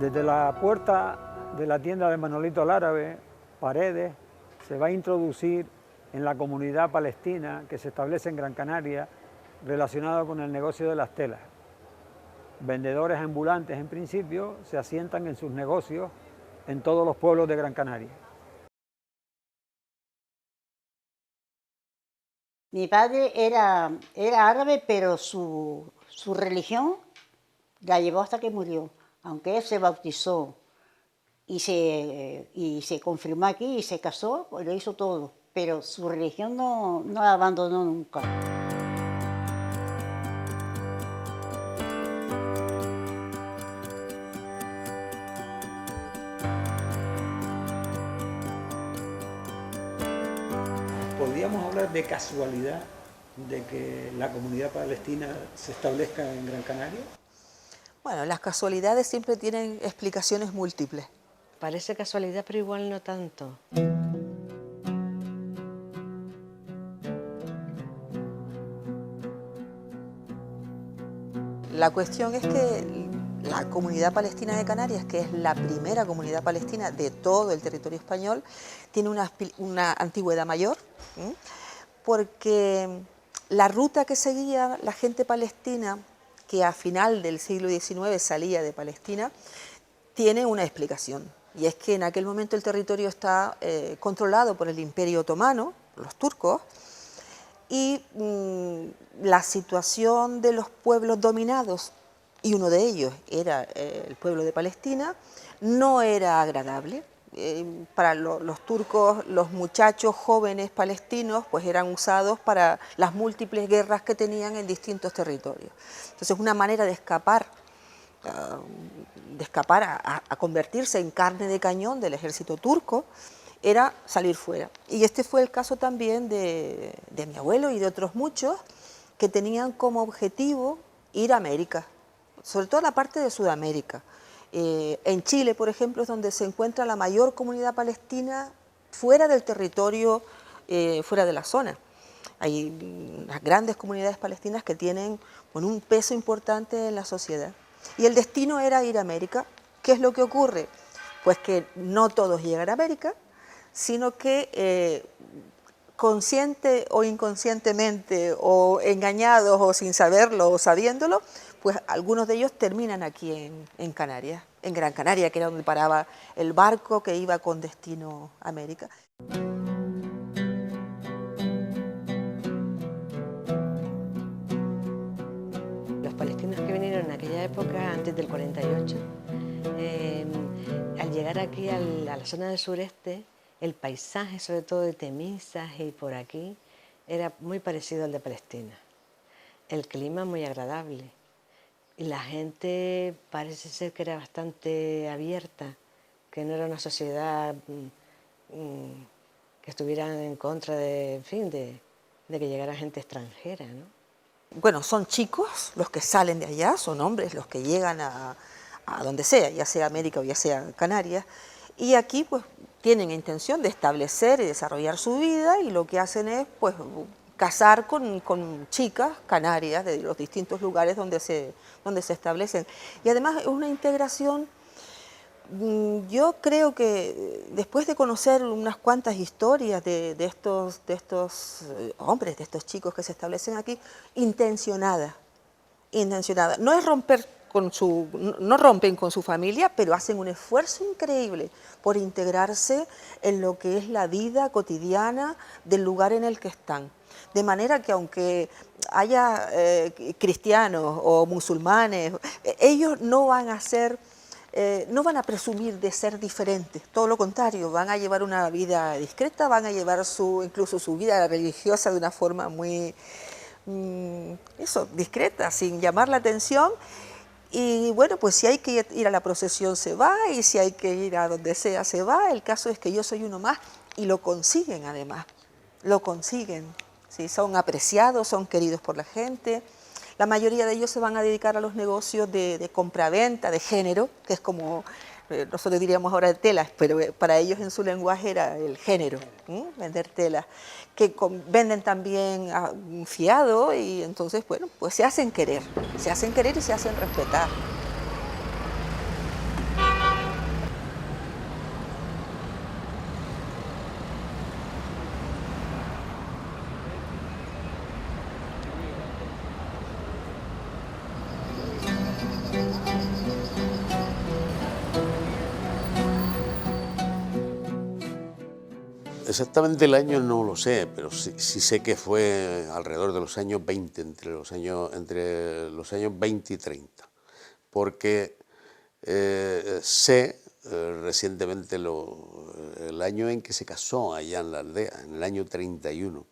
Desde la puerta de la tienda de Manolito el Árabe, Paredes, se va a introducir en la comunidad palestina que se establece en Gran Canaria relacionado con el negocio de las telas. Vendedores ambulantes en principio se asientan en sus negocios en todos los pueblos de Gran Canaria. Mi padre era árabe, pero su religión la llevó hasta que murió. Aunque él se bautizó y se confirmó aquí y se casó, pues lo hizo todo. Pero su religión no la abandonó nunca. ¿Podríamos hablar de casualidad de que la comunidad palestina se establezca en Gran Canaria? Bueno, las casualidades siempre tienen explicaciones múltiples. Parece casualidad, pero igual no tanto. La cuestión es que la comunidad palestina de Canarias, que es la primera comunidad palestina de todo el territorio español, tiene una antigüedad mayor, porque la ruta que seguía la gente palestina, que a final del siglo XIX salía de Palestina, tiene una explicación. Y es que en aquel momento el territorio está controlado por el Imperio Otomano, los turcos, y la situación de los pueblos dominados, y uno de ellos era el pueblo de Palestina, no era agradable. Para los turcos, los muchachos jóvenes palestinos pues eran usados para las múltiples guerras que tenían en distintos territorios. Entonces, una manera de escapar a convertirse en carne de cañón del ejército turco era salir fuera. Y este fue el caso también de mi abuelo y de otros muchos que tenían como objetivo ir a América, sobre todo a la parte de Sudamérica. En Chile, por ejemplo, es donde se encuentra la mayor comunidad palestina fuera del territorio, fuera de la zona. Hay unas grandes comunidades palestinas que tienen un peso importante en la sociedad. Y el destino era ir a América. ¿Qué es lo que ocurre? Pues que no todos llegan a América, sino que consciente o inconscientemente, o engañados o sin saberlo o sabiéndolo, pues algunos de ellos terminan aquí en Canarias, en Gran Canaria, que era donde paraba el barco que iba con destino a América. Los palestinos que vinieron en aquella época, antes del 48, al llegar aquí a la zona del sureste, el paisaje, sobre todo de Temisas y por aquí, era muy parecido al de Palestina. El clima muy agradable y la gente parece ser que era bastante abierta, que no era una sociedad que estuviera en contra de, en fin, de que llegara gente extranjera, ¿no? Bueno, son chicos los que salen de allá, son hombres los que llegan a donde sea, ya sea América o ya sea Canarias, y aquí pues tienen intención de establecer y desarrollar su vida, y lo que hacen es pues casar con chicas canarias de los distintos lugares donde se establecen. Y además es una integración. Yo creo que después de conocer unas cuantas historias de estos hombres, de estos chicos que se establecen aquí, intencionada. No es no rompen con su familia, pero hacen un esfuerzo increíble por integrarse en lo que es la vida cotidiana del lugar en el que están. De manera que aunque haya cristianos o musulmanes, ellos no van a presumir de ser diferentes, todo lo contrario, van a llevar una vida discreta, van a llevar incluso su vida religiosa de una forma muy discreta, sin llamar la atención. Y bueno, pues si hay que ir a la procesión se va, y si hay que ir a donde sea se va. El caso es que yo soy uno más, y lo consiguen además, lo consiguen. ¿Sí? Son apreciados, son queridos por la gente. La mayoría de ellos se van a dedicar a los negocios de compraventa, de género, que es como nosotros diríamos ahora de telas, pero para ellos en su lenguaje era el género, vender telas, que venden también fiado, y entonces, bueno, pues se hacen querer y se hacen respetar. Exactamente el año no lo sé, pero sí sé que fue alrededor de los años 20, entre los años 20 y 30, porque sé recientemente el año en que se casó allá en la aldea, en el año 31,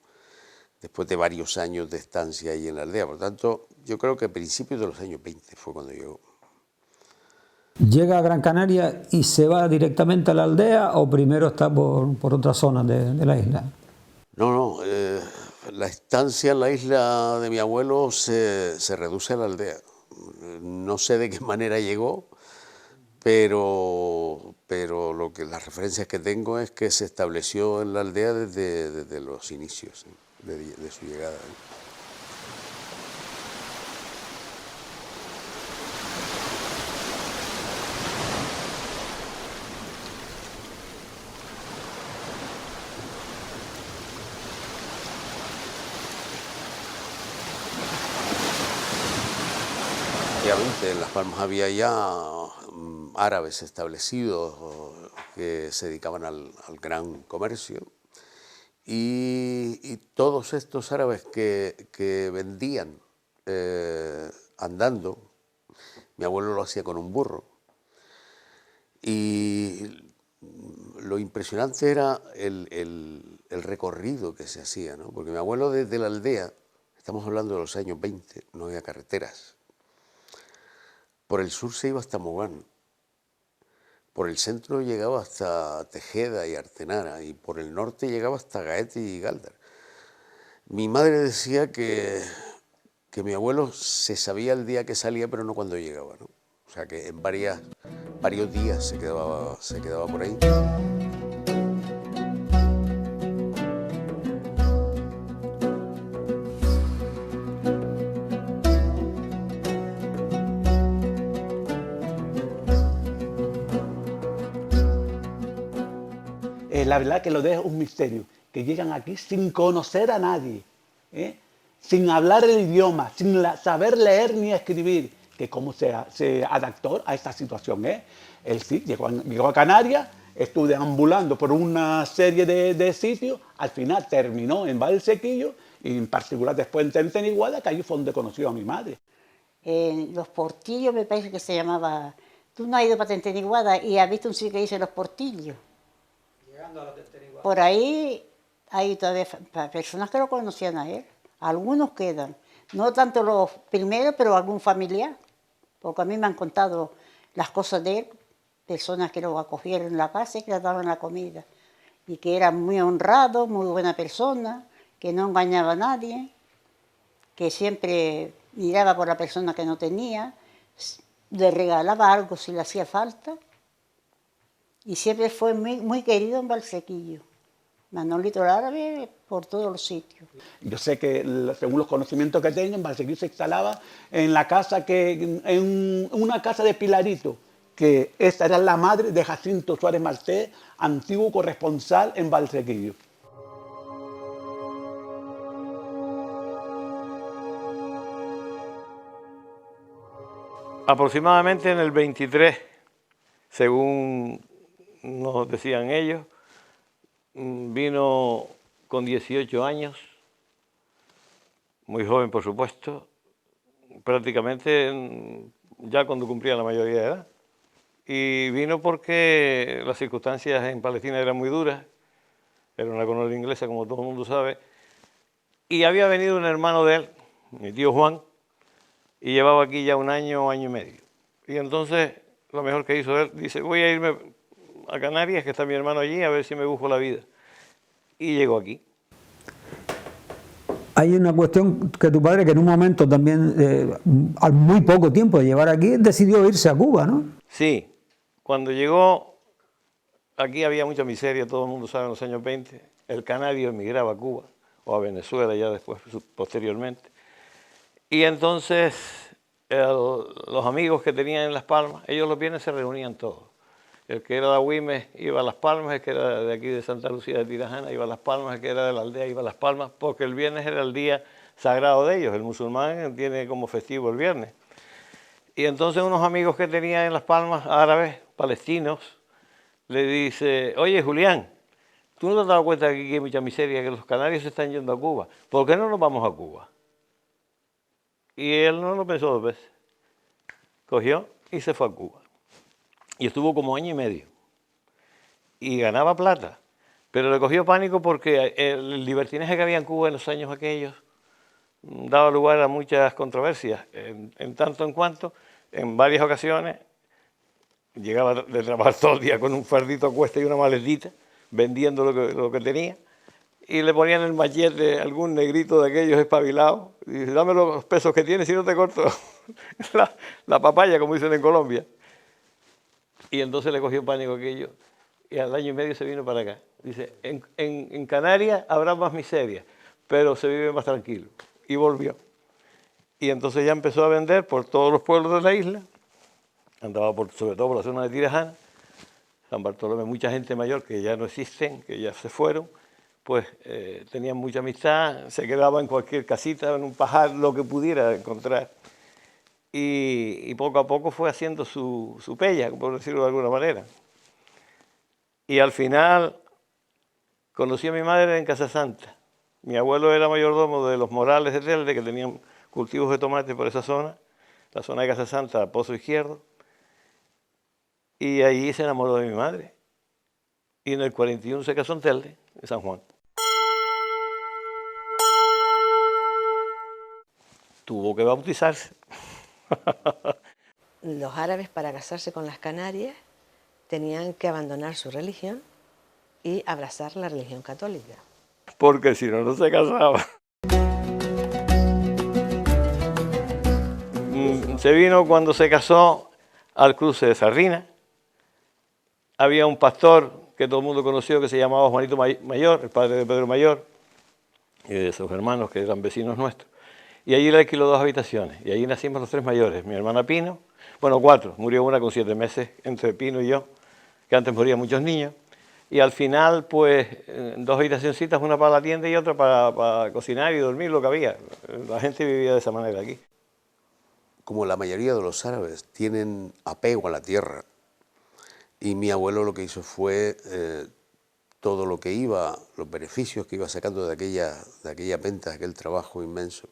después de varios años de estancia ahí en la aldea. Por tanto, yo creo que a principios de los años 20 fue cuando llegó. ¿Llega a Gran Canaria y se va directamente a la aldea o primero está por otras zonas de la isla? No, la estancia en la isla de mi abuelo se reduce a la aldea. No sé de qué manera llegó, pero las referencias que tengo es que se estableció en la aldea desde los inicios de su llegada. Obviamente en Las Palmas había ya árabes establecidos que se dedicaban al gran comercio, y todos estos árabes que vendían andando, mi abuelo lo hacía con un burro, y lo impresionante era el recorrido que se hacía, ¿no? Porque mi abuelo desde la aldea, estamos hablando de los años 20, no había carreteras. Por el sur se iba hasta Mogán, por el centro llegaba hasta Tejeda y Artenara, y por el norte llegaba hasta Gaete y Gáldar. Mi madre decía que mi abuelo se sabía el día que salía, pero no cuando llegaba, ¿no? O sea que en varios días se quedaba por ahí. La verdad que lo de es un misterio, que llegan aquí sin conocer a nadie, sin hablar el idioma, sin saber leer ni escribir, que cómo se adaptó a esta situación. Él sí, llegó a Canarias, estuvo deambulando por una serie de sitios, al final terminó en Valsequillo, y en particular después en Tenteniguada, que allí fue donde conoció a mi madre. Los Portillos me parece que se llamaba. Tú no has ido para Tenteniguada y has visto un sitio que dice Los Portillos. Por ahí hay todavía personas que lo conocían a él. Algunos quedan. No tanto los primeros, pero algún familiar. Porque a mí me han contado las cosas de él, personas que lo acogieron en la casa y que le daban la comida. Y que era muy honrado, muy buena persona, que no engañaba a nadie, que siempre miraba por la persona que no tenía, le regalaba algo si le hacía falta. Y siempre fue muy querido en Valsequillo. Manolito el Árabe por todos los sitios. Yo sé que, según los conocimientos que tengo, en Valsequillo se instalaba en una casa de Pilarito, que esta era la madre de Jacinto Suárez Martés, antiguo corresponsal en Valsequillo. Aproximadamente en el 23, según nos decían ellos, vino con 18 años, muy joven por supuesto, prácticamente ya cuando cumplía la mayoría de edad. Y vino porque las circunstancias en Palestina eran muy duras, era una colonia inglesa como todo el mundo sabe, y había venido un hermano de él, mi tío Juan, y llevaba aquí ya un año y medio. Y entonces lo mejor que hizo él, dice, voy a irme a Canarias, que está mi hermano allí, a ver si me busco la vida. Y llegó aquí. Hay una cuestión que tu padre, que en un momento también, al muy poco tiempo de llevar aquí, decidió irse a Cuba, ¿no? Sí, cuando llegó, aquí había mucha miseria, todo el mundo sabe, en los años 20. El canario emigraba a Cuba, o a Venezuela ya después, posteriormente. Y entonces los amigos que tenían en Las Palmas, ellos los viernes se reunían todos. El que era de Agüimes iba a Las Palmas, el que era de aquí de Santa Lucía de Tirajana iba a Las Palmas, el que era de la aldea iba a Las Palmas, porque el viernes era el día sagrado de ellos. El musulmán tiene como festivo el viernes. Y entonces unos amigos que tenía en Las Palmas, árabes, palestinos, le dice, oye Julián, ¿tú no te has dado cuenta que aquí hay mucha miseria, que los canarios se están yendo a Cuba? ¿Por qué no nos vamos a Cuba? Y él no lo pensó 2 veces. Cogió y se fue a Cuba. Y estuvo como año y medio. Y ganaba plata. Pero le cogió pánico porque el libertinaje que había en Cuba en los años aquellos daba lugar a muchas controversias. En tanto en cuanto, en varias ocasiones, llegaba de trabajar todo el día con un fardito a cuesta y una maletita, vendiendo lo que tenía, y le ponían el machete algún negrito de aquellos espabilados, y dice, dame los pesos que tienes si no te corto la papaya, como dicen en Colombia. Y entonces le cogió pánico aquello, y al año y medio se vino para acá. Dice, en Canarias habrá más miseria, pero se vive más tranquilo. Y volvió. Y entonces ya empezó a vender por todos los pueblos de la isla, andaba sobre todo por la zona de Tirajana, San Bartolomé, mucha gente mayor que ya no existen, que ya se fueron, pues tenían mucha amistad, se quedaba en cualquier casita, en un pajar, lo que pudiera encontrar. Y poco a poco fue haciendo su pella, por decirlo de alguna manera. Y al final conocí a mi madre en Casasanta. Mi abuelo era mayordomo de los Morales de Telde, que tenían cultivos de tomate por esa zona, la zona de Casasanta, Pozo Izquierdo. Y allí se enamoró de mi madre. Y en el 41 se casó en Telde, en San Juan. Tuvo que bautizarse. Los árabes, para casarse con las Canarias, tenían que abandonar su religión y abrazar la religión católica. Porque si no, no se casaba. Se vino cuando se casó al cruce de Sardina. Había un pastor que todo el mundo conoció que se llamaba Juanito Mayor, el padre de Pedro Mayor, y de sus hermanos que eran vecinos nuestros. Y allí le alquiló 2 habitaciones. Y allí nacimos los 3 mayores. Mi hermana Pino, bueno, 4, murió una con 7 meses entre Pino y yo, que antes morían muchos niños. Y al final, pues, 2 habitacioncitas, una para la tienda y otra para cocinar y dormir, lo que había. La gente vivía de esa manera aquí. Como la mayoría de los árabes tienen apego a la tierra, y mi abuelo lo que hizo fue todo lo que iba, los beneficios que iba sacando de aquella venta, de aquel trabajo inmenso,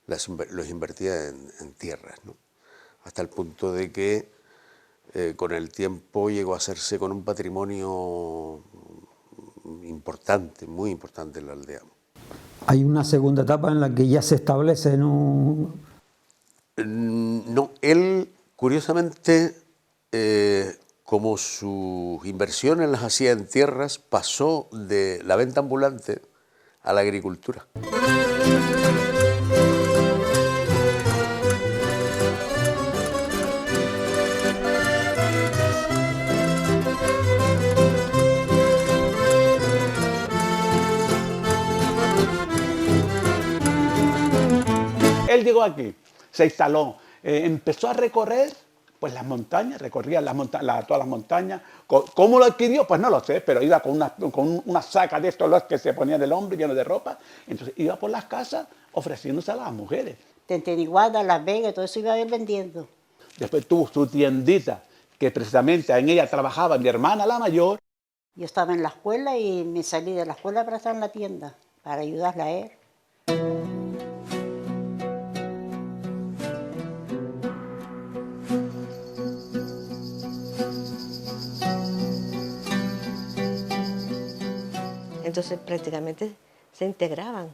los invertía en tierras, ¿no? Hasta el punto de que con el tiempo llegó a hacerse con un patrimonio importante, muy importante en la aldea. Hay una segunda etapa en la que ya se establece en un... No, él, curiosamente, como sus inversiones las hacía en tierras, pasó de la venta ambulante a la agricultura. Él llegó aquí, se instaló, empezó a recorrer pues las montañas, recorría todas las montañas. ¿Cómo lo adquirió? Pues no lo sé, pero iba con una saca de estos los que se ponía del hombro lleno de ropa. Entonces iba por las casas ofreciéndose a las mujeres. Tenteriguada, Las Vegas, todo eso iba a ir vendiendo. Después tuvo su tiendita, que precisamente en ella trabajaba mi hermana la mayor. Yo estaba en la escuela y me salí de la escuela para estar en la tienda, para ayudarla a él. Entonces prácticamente se integraban.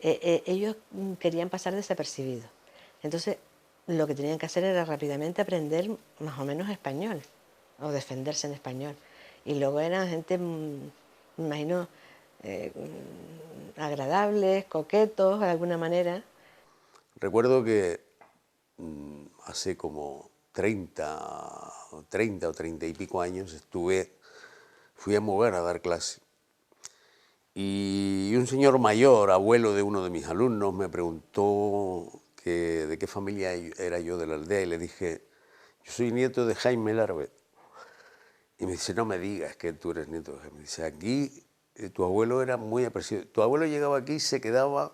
Ellos querían pasar desapercibidos. Entonces lo que tenían que hacer era rápidamente aprender más o menos español o defenderse en español. Y luego eran gente, me imagino, agradables, coquetos de alguna manera. Recuerdo que hace como 30 o 30 y pico años fui a Moguer a dar clase. Y un señor mayor, abuelo de uno de mis alumnos, me preguntó de qué familia era yo de la aldea y le dije, yo soy nieto de Jaime el Árabe. Y me dice, no me digas que tú eres nieto de Jaime. Me dice, aquí tu abuelo era muy apreciado. Tu abuelo llegaba aquí y se quedaba,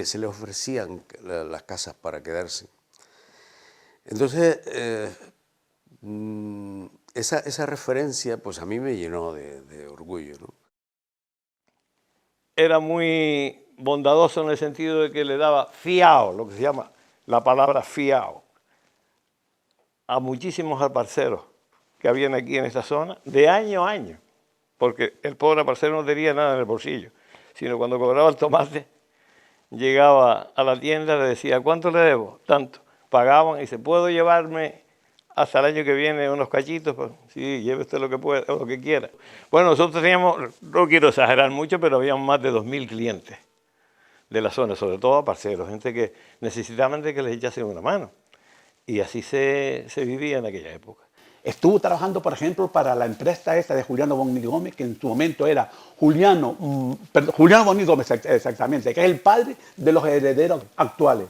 se le ofrecían las casas para quedarse. Entonces, esa referencia pues a mí me llenó de orgullo, ¿no? era muy bondadoso en el sentido de que le daba fiao, lo que se llama la palabra fiao, a muchísimos aparceros que habían aquí en esta zona, de año a año, porque el pobre aparcero no tenía nada en el bolsillo, sino cuando cobraba el tomate, llegaba a la tienda, le decía, ¿cuánto le debo? Tanto. Pagaban y dice, ¿puedo llevarme hasta el año que viene unos cachitos? Pues, sí, lleve usted lo que pueda, o lo que quiera. Bueno, nosotros teníamos, no quiero exagerar mucho, pero habíamos más de 2000 clientes de la zona, sobre todo parceros, gente que necesitaban de que les echasen una mano. Y así se vivía en aquella época. Estuvo trabajando, por ejemplo, para la empresa esta de Juliano Bonny Gómez, que en su momento era Juliano Bonny Gómez exactamente, que es el padre de los herederos actuales.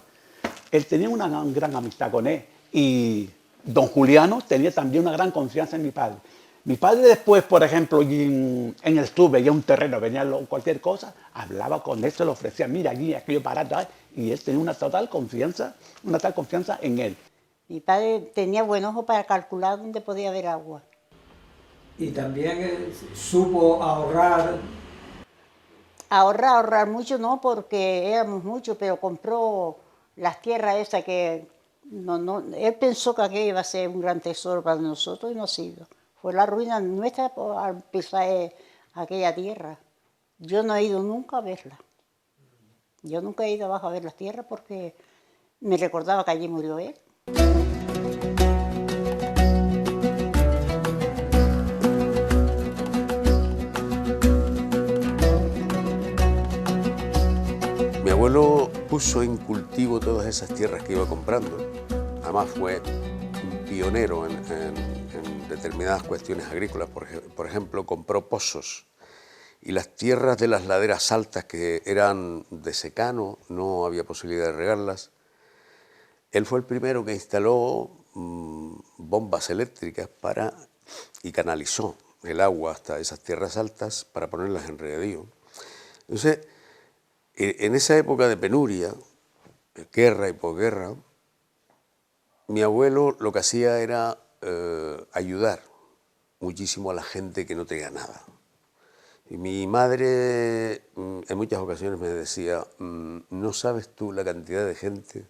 Él tenía una gran amistad con él y don Juliano tenía también una gran confianza en mi padre. Mi padre después, por ejemplo, en el sur veía un terreno, venía cualquier cosa, hablaba con él, se lo ofrecía, mira aquí, aquello barato, y él tenía una tal confianza en él. Mi padre tenía buen ojo para calcular dónde podía haber agua. Y también supo ahorrar. Ahorrar mucho no, porque éramos muchos, pero compró las tierras esas que él pensó que aquello iba a ser un gran tesoro para nosotros y no ha sido. Fue la ruina nuestra al pisar aquella tierra. Yo no he ido nunca a verla. Yo nunca he ido abajo a ver las tierras porque me recordaba que allí murió él. Mi abuelo puso en cultivo todas esas tierras que iba comprando. Además fue un pionero en determinadas cuestiones agrícolas. Por ejemplo, compró pozos y las tierras de las laderas altas que eran de secano, no había posibilidad de regarlas. Él fue el primero que instaló bombas eléctricas y canalizó el agua hasta esas tierras altas para ponerlas en regadío. Entonces, en esa época de penuria, guerra y posguerra, mi abuelo lo que hacía era ayudar muchísimo a la gente que no tenía nada. Y mi madre en muchas ocasiones me decía, no sabes tú la cantidad de gente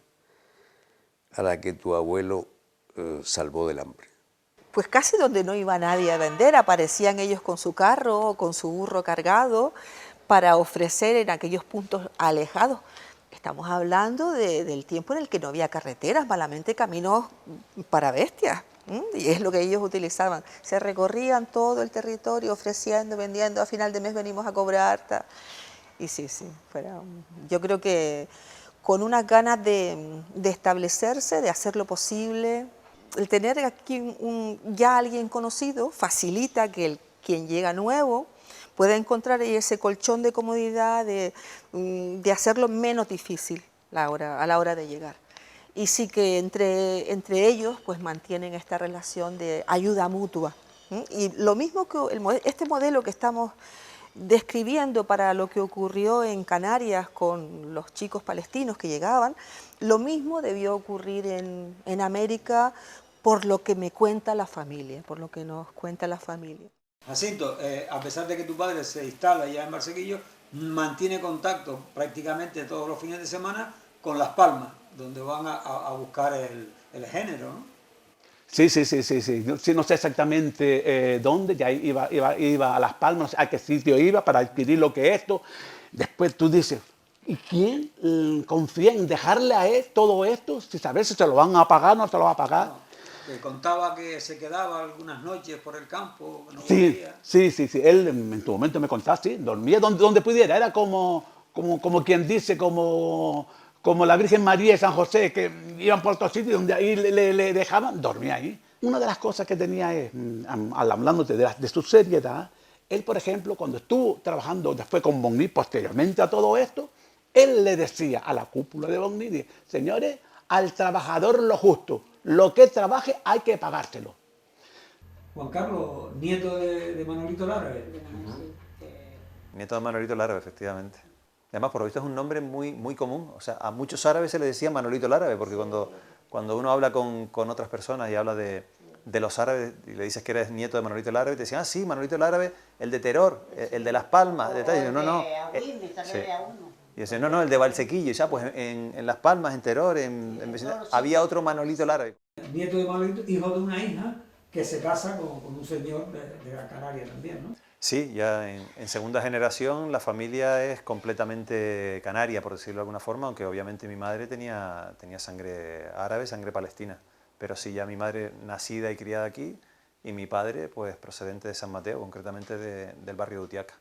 a la que tu abuelo salvó del hambre. Pues casi donde no iba nadie a vender, aparecían ellos con su carro o con su burro cargado para ofrecer en aquellos puntos alejados. Estamos hablando del tiempo en el que no había carreteras, malamente caminos para bestias, y es lo que ellos utilizaban. Se recorrían todo el territorio ofreciendo, vendiendo, a final de mes venimos a cobrar. Y sí, yo creo que con unas ganas de establecerse, de hacer lo posible. El tener aquí ya alguien conocido facilita que quien llega nuevo pueda encontrar ese colchón de comodidad, de hacerlo menos difícil a la hora de llegar. Y sí que entre ellos pues mantienen esta relación de ayuda mutua. Y lo mismo que este modelo que estamos describiendo para lo que ocurrió en Canarias con los chicos palestinos que llegaban, lo mismo debió ocurrir en América por lo que me cuenta la familia, por lo que nos cuenta la familia. Jacinto, a pesar de que tu padre se instala ya en Barsequillo, mantiene contacto prácticamente todos los fines de semana con Las Palmas, donde van a buscar el género, ¿no? Sí. Sí, no sé exactamente dónde, ya iba a Las Palmas, no sé a qué sitio iba para adquirir lo que es esto. Después tú dices, ¿y quién confía en dejarle a él todo esto sin saber si se lo van a pagar o no se lo va a pagar? No, te contaba que se quedaba algunas noches por el campo, que no Sí, volvía. sí. Él en tu momento me contaba, sí, dormía donde pudiera. Era como quien dice, como la Virgen María y San José, que iban por otro sitio donde ahí le dejaban, dormía ahí. Una de las cosas que tenía es, hablándote de su seriedad, él, por ejemplo, cuando estuvo trabajando después con Bonny, posteriormente a todo esto, él le decía a la cúpula de Bonny, señores, al trabajador lo justo, lo que trabaje hay que pagárselo. Juan Carlos, nieto de Manolito Lara. Nieto de Manolito Lara, efectivamente. Además, por lo visto es un nombre muy común. O sea, a muchos árabes se les decía Manolito el Árabe, porque cuando uno habla con otras personas y habla de de los árabes y le dices que eres nieto de Manolito el Árabe, te decían, ah, sí, Manolito el Árabe, el de Teror, el de Las Palmas, de tal. Y yo, no, no. Sí. Y dice, no, no, el de Valsequillo, ya pues en Las Palmas, en Teror, en vecindario, había otro Manolito el Árabe. Nieto de Manolito, hijo de una hija que se casa con un señor de Gran Canaria también, ¿no? Sí, ya en segunda generación la familia es completamente canaria, por decirlo de alguna forma, aunque obviamente mi madre tenía sangre árabe, sangre palestina. Pero sí, ya mi madre nacida y criada aquí, y mi padre pues procedente de San Mateo, concretamente del barrio de Utiaca.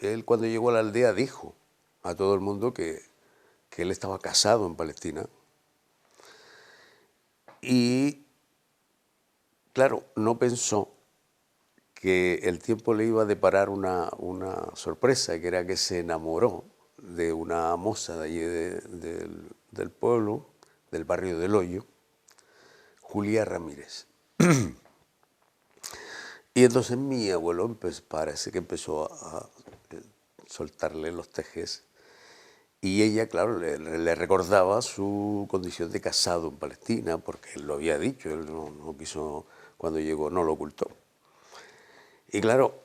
Él cuando llegó a la aldea dijo a todo el mundo que él estaba casado en Palestina. Y claro, no pensó que el tiempo le iba a deparar una sorpresa, que era que se enamoró de una moza de allí del pueblo, del barrio del Hoyo, Julia Ramírez. Y entonces mi abuelo parece que empezó a soltarle los tejes, y ella, claro, le recordaba su condición de casado en Palestina, porque él lo había dicho, él no quiso, cuando llegó no lo ocultó. Y claro,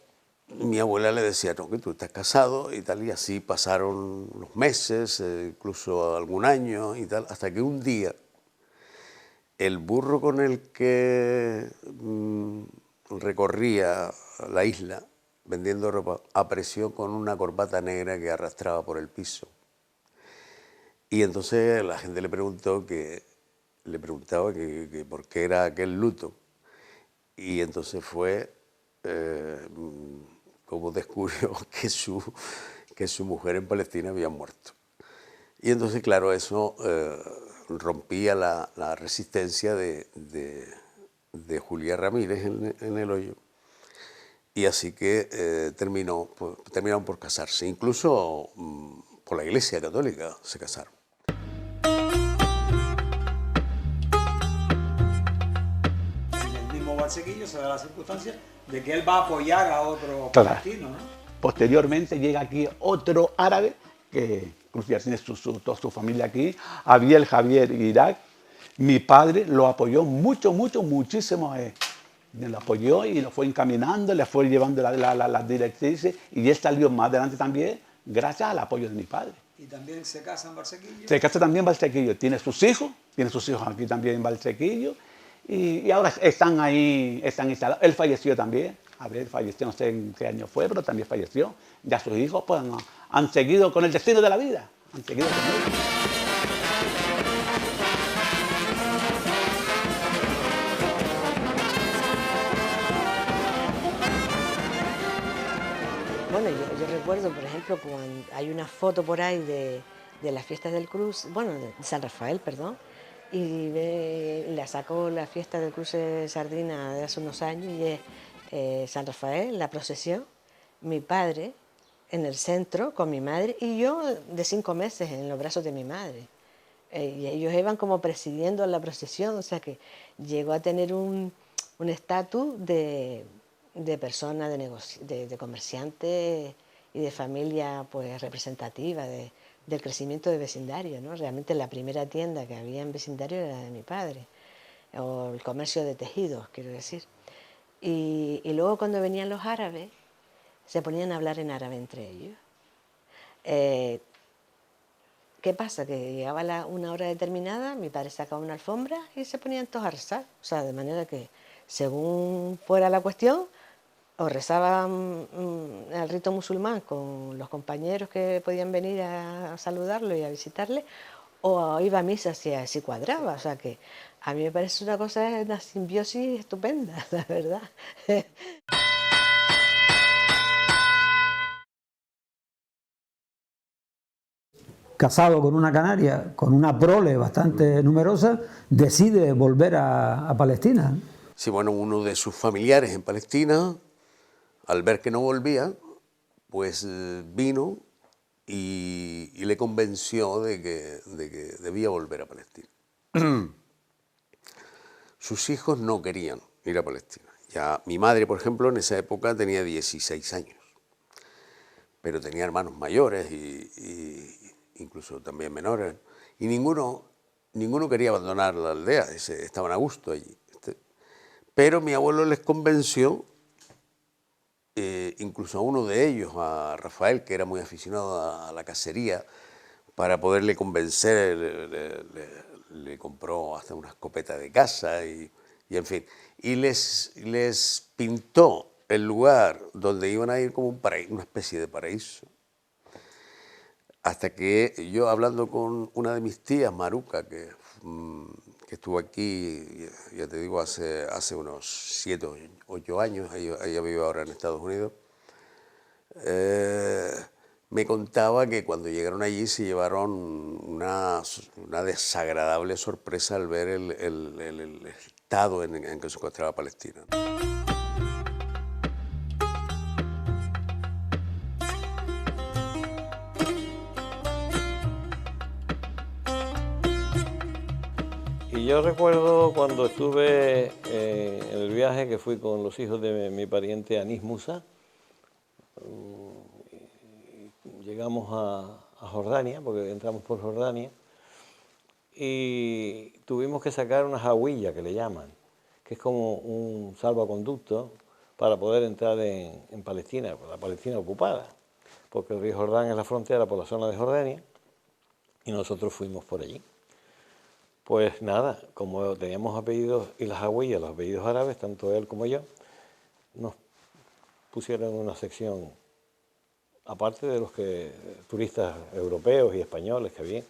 mi abuela le decía, no, que tú estás casado y tal, y así pasaron los meses, incluso algún año y tal, hasta que un día el burro con el que recorría la isla vendiendo ropa apareció con una corbata negra que arrastraba por el piso. Y entonces la gente le preguntaba que por qué era aquel luto. Y entonces fue como descubrió que su mujer en Palestina había muerto. Y entonces, claro, eso rompía la resistencia de Julia Ramírez en el Hoyo. Y así que terminaron por casarse. Incluso por la Iglesia Católica se casaron. Valsequillo se da la circunstancia de que él va a apoyar a otro palestino, ¿no? Posteriormente llega aquí otro árabe, que incluso ya tiene toda su familia aquí, Abiel Javier Irak. Mi padre lo apoyó muchísimo a él. Lo apoyó y lo fue encaminando, le fue llevando las directrices, y él salió más adelante también gracias al apoyo de mi padre. ¿Y también se casa en Valsequillo? Se casa también en Valsequillo, tiene sus hijos aquí también en Valsequillo. Y ahora están ahí, están instalados. Él falleció también, falleció, no sé en qué año fue, pero también falleció. Ya sus hijos pues, han seguido con el destino de la vida, han seguido con él. Bueno, yo recuerdo, por ejemplo, cuando hay una foto por ahí de las fiestas del Cruz, bueno, de San Rafael, perdón, y la sacó la fiesta del cruce de sardina de hace unos años, y es San Rafael, la procesión, mi padre en el centro con mi madre y yo de 5 meses en los brazos de mi madre. Y ellos iban como presidiendo la procesión, o sea que llegó a tener un estatus de persona, de comerciante y de familia pues representativa del crecimiento de vecindario, ¿no? Realmente la primera tienda que había en vecindario era de mi padre, o el comercio de tejidos, quiero decir. Y luego cuando venían los árabes, se ponían a hablar en árabe entre ellos. ¿Qué pasa? Que llegaba una hora determinada, mi padre sacaba una alfombra y se ponían todos a rezar. O sea, de manera que, según fuera la cuestión, o rezaban el rito musulmán con los compañeros que podían venir a saludarlo y a visitarle, o iba a misa si cuadraba. O sea que a mí me parece una simbiosis estupenda, la verdad. Casado con una canaria, con una prole bastante numerosa, decide volver a Palestina. Sí, bueno, uno de sus familiares en Palestina, al ver que no volvía, pues vino y le convenció de que debía volver a Palestina. Sus hijos no querían ir a Palestina. Ya mi madre, por ejemplo, en esa época tenía 16 años. pero tenía hermanos mayores y incluso también menores, y ninguno quería abandonar la aldea, estaban a gusto allí. Pero mi abuelo les convenció, incluso a uno de ellos, a Rafael, que era muy aficionado a la cacería, para poderle convencer, le compró hasta una escopeta de caza y en fin. Y les pintó el lugar donde iban a ir como un paraíso, una especie de paraíso. Hasta que yo, hablando con una de mis tías, Maruca, que estuvo aquí, ya te digo, hace unos 7 o 8 años, ella vive ahora en Estados Unidos, me contaba que cuando llegaron allí se llevaron una desagradable sorpresa al ver el estado en que se encontraba Palestina. Y yo recuerdo cuando estuve en el viaje que fui con los hijos de mi pariente Anis Musa, llegamos a Jordania, porque entramos por Jordania, y tuvimos que sacar una jawilla, que le llaman, que es como un salvoconducto para poder entrar en Palestina, la Palestina ocupada, porque el río Jordán es la frontera por la zona de Jordania, y nosotros fuimos por allí. Pues nada, como teníamos apellidos, y las jawillas, los apellidos árabes, tanto él como yo, nos pusieron en una sección, aparte de los turistas europeos y españoles que había.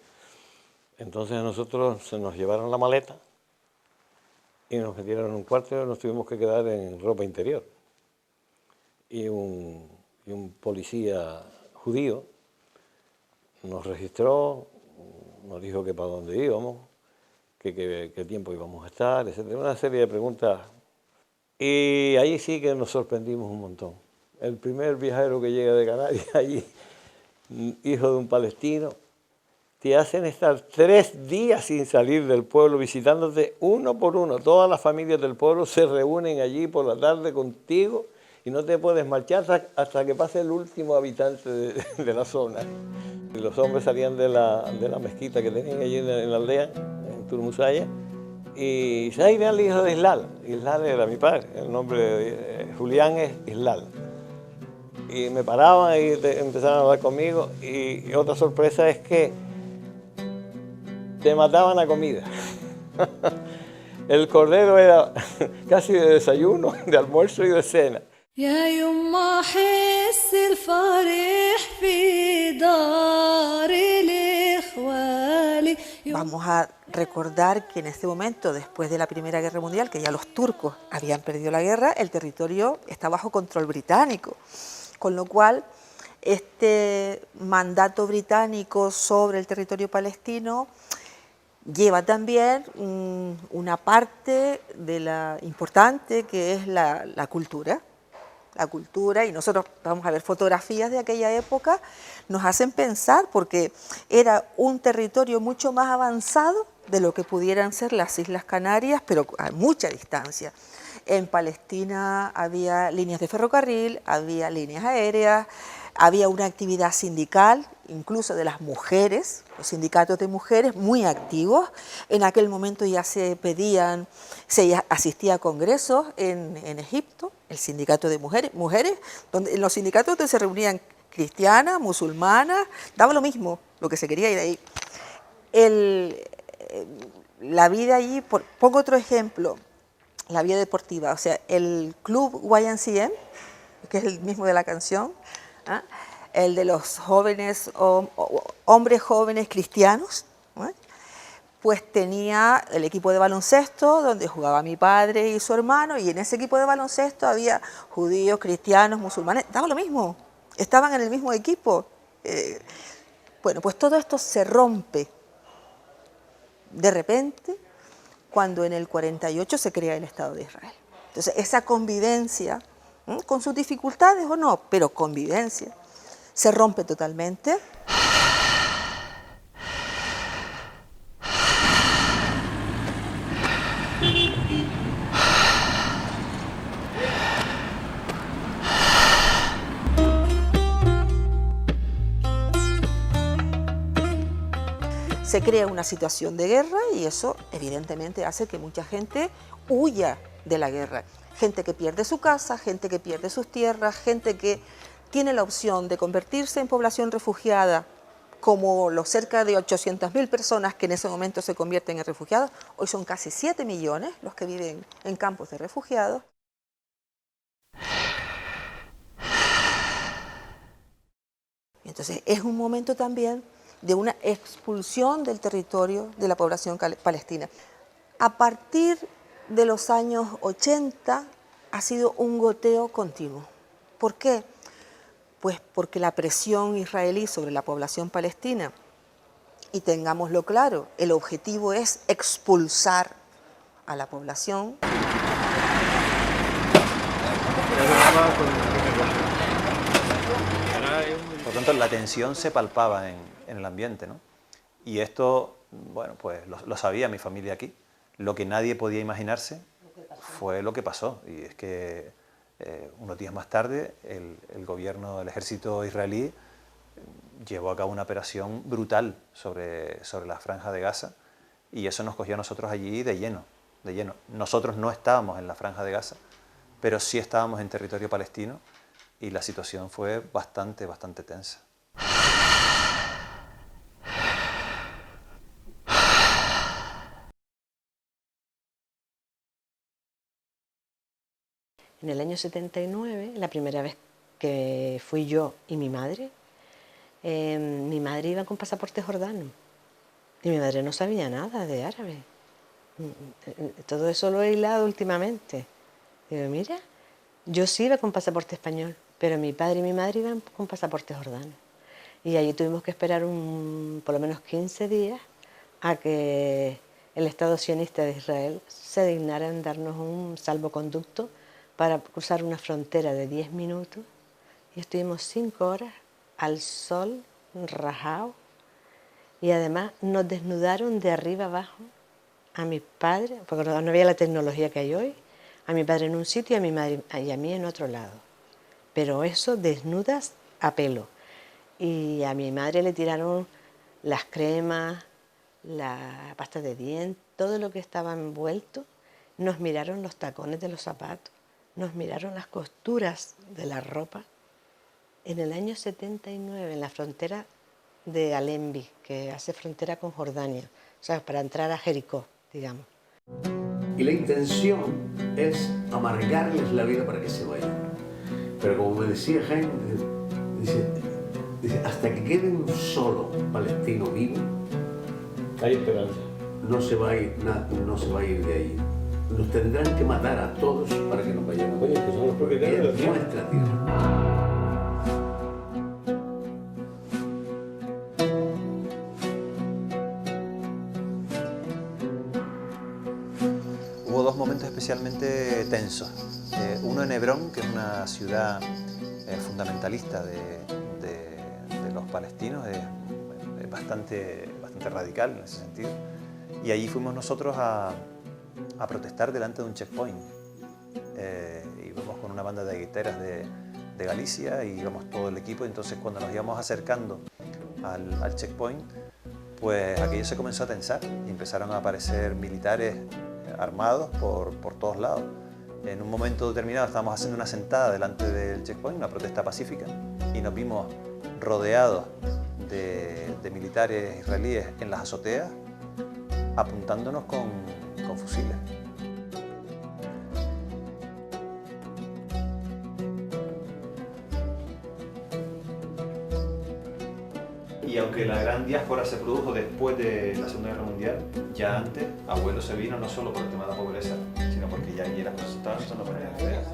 Entonces a nosotros se nos llevaron la maleta y nos metieron en un cuarto y nos tuvimos que quedar en ropa interior. Y un policía judío nos registró, nos dijo que para dónde íbamos, qué tiempo íbamos a estar, etc. Una serie de preguntas. Y ahí sí que nos sorprendimos un montón. El primer viajero que llega de Canarias allí, hijo de un palestino, te hacen estar 3 días sin salir del pueblo, visitándote uno por uno. Todas las familias del pueblo se reúnen allí por la tarde contigo y no te puedes marchar hasta que pase el último habitante de la zona. Y los hombres salían de la mezquita que tenían allí en la aldea, en Turmusaya, y dice, ¡ay, vean el hijo de Islal! Islal era mi padre, el nombre de Julián es Islal. Y me paraban y empezaban a hablar conmigo, y otra sorpresa es que te mataban la comida. El cordero era casi de desayuno, de almuerzo y de cena. Vamos a recordar que en este momento, después de la Primera Guerra Mundial, que ya los turcos habían perdido la guerra, el territorio está bajo control británico, con lo cual este mandato británico sobre el territorio palestino lleva también una parte de la importante que es la cultura. La cultura, y nosotros vamos a ver fotografías de aquella época, nos hacen pensar, porque era un territorio mucho más avanzado de lo que pudieran ser las Islas Canarias, pero a mucha distancia. En Palestina había líneas de ferrocarril, había líneas aéreas, había una actividad sindical, incluso de las mujeres, los sindicatos de mujeres muy activos. En aquel momento ya se asistía a congresos en Egipto, el sindicato de mujeres, donde en los sindicatos donde se reunían cristianas, musulmanas, daba lo mismo, lo que se quería ir ahí. La vida allí, pongo otro ejemplo, la vida deportiva, o sea, el club YMCA, que es el mismo de la canción, ¿eh? El de los jóvenes, hombres jóvenes cristianos, ¿eh? Pues tenía el equipo de baloncesto donde jugaba mi padre y su hermano, y en ese equipo de baloncesto había judíos, cristianos, musulmanes, daba lo mismo, estaban en el mismo equipo. Bueno, pues todo esto se rompe de repente cuando en el 48 se crea el Estado de Israel. Entonces esa convivencia, con sus dificultades o no, pero convivencia, se rompe totalmente. se crea una situación de guerra y eso evidentemente hace que mucha gente huya de la guerra. Gente que pierde su casa, gente que pierde sus tierras, gente que tiene la opción de convertirse en población refugiada, como los cerca de 800.000 personas que en ese momento se convierten en refugiados. Hoy son casi 7 millones los que viven en campos de refugiados. Entonces es un momento también de una expulsión del territorio de la población palestina. A partir de los años 80 ha sido un goteo continuo. ¿Por qué? Pues porque la presión israelí sobre la población palestina, y tengámoslo claro, el objetivo es expulsar a la población. Por tanto, la tensión se palpaba en el ambiente, ¿no? Y esto, bueno, pues lo sabía mi familia aquí. Lo que nadie podía imaginarse fue lo que pasó. Y es que unos días más tarde el gobierno, el ejército israelí llevó a cabo una operación brutal sobre la franja de Gaza, y eso nos cogió a nosotros allí de lleno, de lleno. Nosotros no estábamos en la franja de Gaza, pero sí estábamos en territorio palestino, y la situación fue bastante tensa. En el año 79, la primera vez que fui yo y mi madre iba con pasaporte jordano y mi madre no sabía nada de árabe. Todo eso lo he hilado últimamente. Digo, mira, yo sí iba con pasaporte español, pero mi padre y mi madre iban con pasaporte jordano. Y allí tuvimos que esperar por lo menos 15 días a que el Estado sionista de Israel se dignara en darnos un salvoconducto para cruzar una frontera de 10 minutos, y estuvimos 5 horas al sol, rajado, y además nos desnudaron de arriba abajo a mi padre, porque no había la tecnología que hay hoy, a mi padre en un sitio y a mi madre y a mí en otro lado. Pero eso, desnudas a pelo. Y a mi madre le tiraron las cremas, la pasta de dientes, todo lo que estaba envuelto. Nos miraron los tacones de los zapatos, nos miraron las costuras de la ropa. En el año 79, en la frontera de Alembi, que hace frontera con Jordania, o sea, para entrar a Jericó, digamos. Y la intención es amargarles la vida para que se vayan. Pero como me decía Jaime, dice, hasta que quede un solo palestino vivo, Hay esperanza. no se va a ir de ahí. Nos tendrán que matar a todos para que nos vayamos. Oye, que son los propietarios de la tierra. Nuestra tierra. Hubo dos momentos especialmente tensos. Uno en Hebrón, que es una ciudad fundamentalista de los palestinos, es bastante radical en ese sentido. Y allí fuimos nosotros a protestar delante de un checkpoint. Íbamos con una banda de guitarras de Galicia y íbamos todo el equipo. Entonces, cuando nos íbamos acercando al checkpoint, pues aquello se comenzó a tensar y empezaron a aparecer militares armados por todos lados. En un momento determinado estábamos haciendo una sentada delante del checkpoint, una protesta pacífica, y nos vimos rodeados de militares israelíes en las azoteas apuntándonos con fusiles. Y aunque la gran diáspora se produjo después de la Segunda Guerra Mundial, ya antes abuelo se vino no solo por el tema de la pobreza, sino porque ya allí las cosas estaban empezando a poner feas.